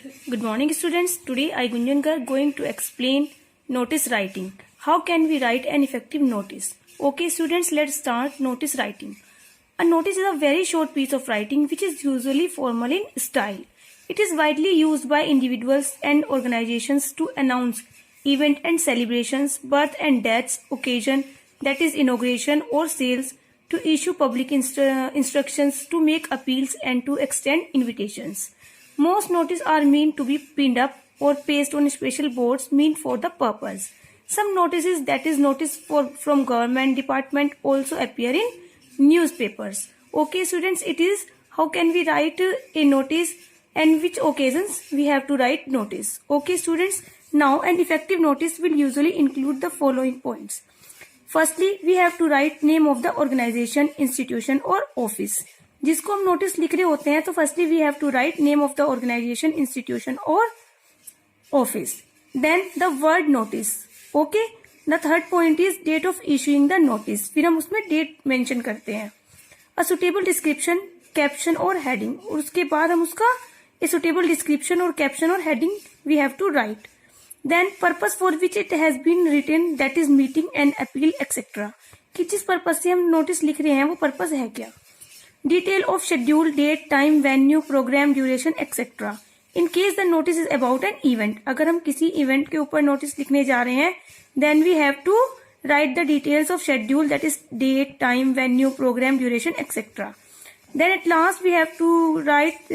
Good morning, students. Today I, Gunjan Garg, going to explain notice writing. How can we write an effective notice? Okay, students, let's start notice writing. A notice is a very short piece of writing which is usually formal in style. It is widely used by individuals and organizations to announce event and celebrations, birth and deaths, occasion, that is inauguration or sales, to issue public instructions, to make appeals and to extend invitations. Most notices are meant to be pinned up or pasted on special boards meant for the purpose. Some notices, that is notice from government department, also appear in newspapers. Okay, students, it is how can we write a notice and which occasions we have to write notice. Okay, students, now an effective notice will usually include the following points. Firstly, we have to write name of the organization, institution or office. जिसको हम notice लिख रहे होते हैं तो firstly we have to write name of the organisation, institution और office. Then the word notice. Okay, the third point is date of issuing the notice. फिर हम उसमें डेट मेंशन करते हैं. अ सुटेबल डिस्क्रिप्शन, कैप्शन और heading. और उसके बाद हम उसका ए सुटेबल डिस्क्रिप्शन और कैप्शन और heading we have to write. Then purpose for which it has been written, that is meeting and appeal etcetera. कि जिस पर्पज से हम नोटिस लिख रहे हैं वो पर्पज है क्या. Detail of schedule, date, time, venue, program, duration, etc. In case the notice is about an event. अगर हम किसी event के ऊपर notice लिखने जा रहे हैं, then we have to write the details of schedule, that is date, time, venue, program, duration, etc. Then at last we have to write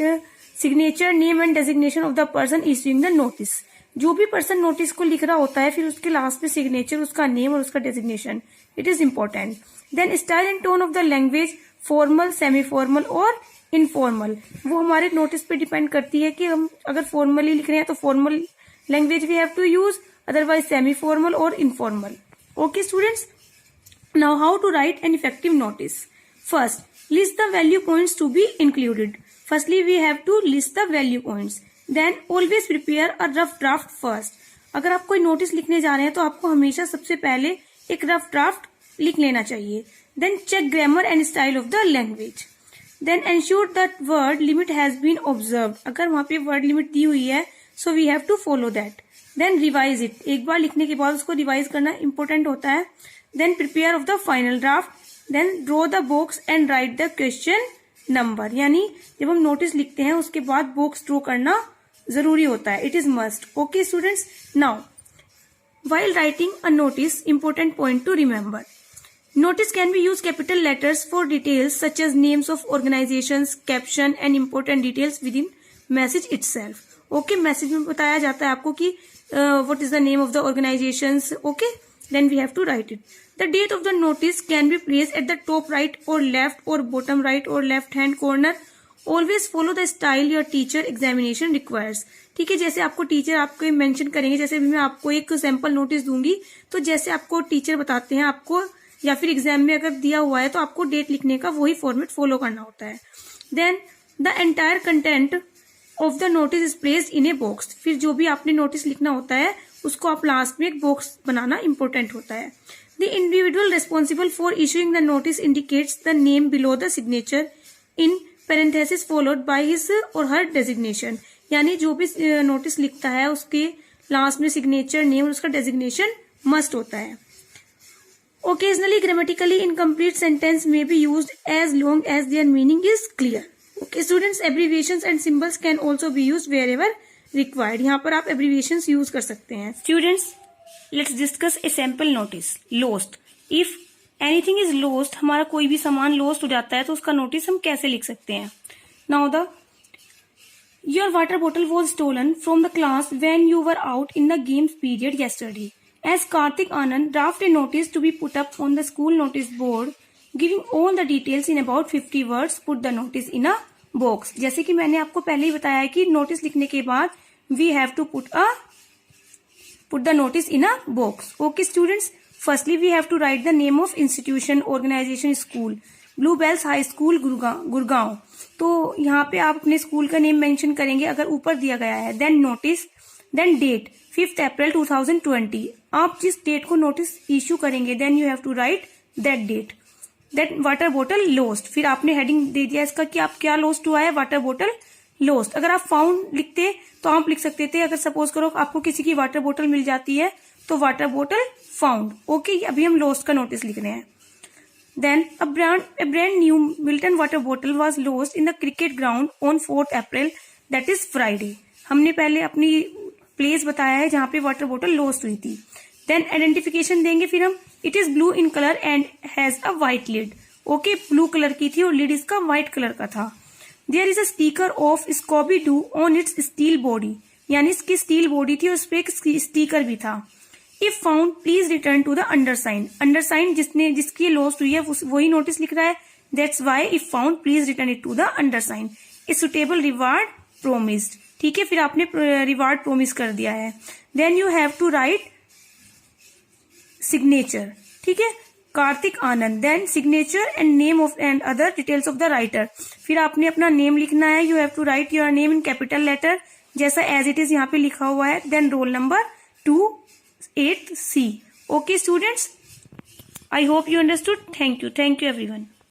signature, name and designation of the person issuing the notice. जो भी person notice को लिख रहा होता है फिर उसके last में सिग्नेचर, उसका नेम और उसका designation. It is important. Then style and tone of the language, formal, semi formal और इनफॉर्मल. वो हमारे नोटिस पे डिपेंड करती है कि हम अगर फॉर्मली लिख रहे हैं तो formal language we have to use, otherwise semi formal और informal. Okay students, now how to write an effective notice. First, list the value points to be included. Firstly we have to list the value points. Then always prepare a rough draft first. अगर आप कोई notice लिखने जा रहे हैं तो आपको हमेशा सबसे पहले एक रफ ड्राफ्ट लिख लेना चाहिए. Then check grammar and style of the language. Then ensure that word limit has been observe. अगर वहां पे वर्ड लिमिट दी हुई है so we have to follow that. Then revise it. एक बार लिखने के बाद उसको रिवाइज करना इंपॉर्टेंट होता है. Then prepare of the final draft. Then draw the box and write the question number. यानी जब हम नोटिस लिखते हैं उसके बाद बॉक्स ड्रॉ करना जरूरी होता है. It is must. Okay students, now while writing a notice, important point to remember. Notice can be used capital letters for details such as names of organizations, caption and important details within message itself. Okay, message में बताया जाता है आपको कि what is the name of the organizations. Okay, then we have to write it. The date of the notice can be placed at the top right or left or bottom right or left hand corner. Always follow the style your teacher examination requires. ठीक है, जैसे आपको teacher आपको mention करेंगे, जैसे भी मैं आपको एक सैंपल नोटिस दूंगी तो जैसे आपको टीचर बताते हैं आपको, या फिर एग्जाम में अगर दिया हुआ है तो आपको डेट लिखने का वही फॉर्मेट फॉलो करना होता है. Then the entire content of the notice is placed in a box. फिर जो भी आपने नोटिस लिखना होता है उसको आप लास्ट में एक बॉक्स बनाना इंपॉर्टेंट होता है. The individual responsible for issuing the notice indicates the name below the signature in parenthesis followed by his और हर डेजिग्नेशन. यानी जो भी नोटिस लिखता है उसके लास्ट में सिग्नेचर, नेम और उसका डेजिग्नेशन मस्ट होता है. ओकेजनली ग्रामेटिकली इनकम्प्लीट सेंटेंस में be used as long as their meaning is clear. Okay students, abbreviations and symbols can also be used wherever required. यहाँ पर आप एब्रीविएशंस यूज कर सकते हैं. Students, let's discuss a sample notice. Lost. If anything is lost, हमारा कोई भी सामान लॉस्ट हो जाता है तो उसका नोटिस हम कैसे लिख सकते हैं. Now the Your water bottle was stolen from the class when you were out in the games period yesterday. As Karthik Anand, draft a notice to be put up on the school notice board, giving all the details in about 50 words. Put the notice in a box. जैसे कि मैंने आपको पहले ही बताया है कि notice लिखने के बाद we have to put the notice in a box. Okay students, firstly we have to write the name of institution, organization, school. Blue bells high school Gurgaon. तो यहाँ पे आप अपने स्कूल का नेम मेंशन करेंगे अगर ऊपर दिया गया है. Then notice, then date 5 April 2020. आप जिस डेट को नोटिस इश्यू करेंगे then you have to write that date. Then water बोतल लॉस्ट. फिर आपने हेडिंग दे दिया इसका कि आप क्या लॉस्ट हुआ है, वाटर बोतल लोस्ट। अगर आप फाउंड लिखते तो आप लिख सकते थे, अगर सपोज करो आपको किसी की वाटर बोतल मिल जाती है तो वाटर बोतल फाउंड। ओके, अभी हम लोस्ट का नोटिस लिख रहे हैं। Then a brand new Milton water bottle was lost in the cricket ground on 4th April, that is Friday. हमने पहले अपनी प्लेस बताया है जहां पे वाटर बोतल लॉस्ट हुई थी। देन आइडेंटिफिकेशन देंगे फिर हम, it is blue in colour and has a white lid. Okay, blue colour की थी और लिड इसका व्हाइट कलर का था। There is a sticker of Scooby Doo on its steel body, यानी इसकी स्टील बॉडी थी और उस पर एक स्टिकर भी था। If found please return to the undersign. Undersign जिसकी लॉस्ट हुई है वही नोटिस लिख रहा है, that's why if found please return it to the undersign. A suitable reward promised, ठीक है, फिर आपने रिवार्ड प्रोमिस कर दिया है। Then you have to write signature, ठीक है, Kartik Anand. Then signature and name of and other details of the writer, फिर आपने अपना नेम लिखना है। You have to write your name in capital letter जैसा एज इट इज यहाँ पे लिखा हुआ है। Then roll number 2 8C। Okay students, I hope you understood. Thank you everyone.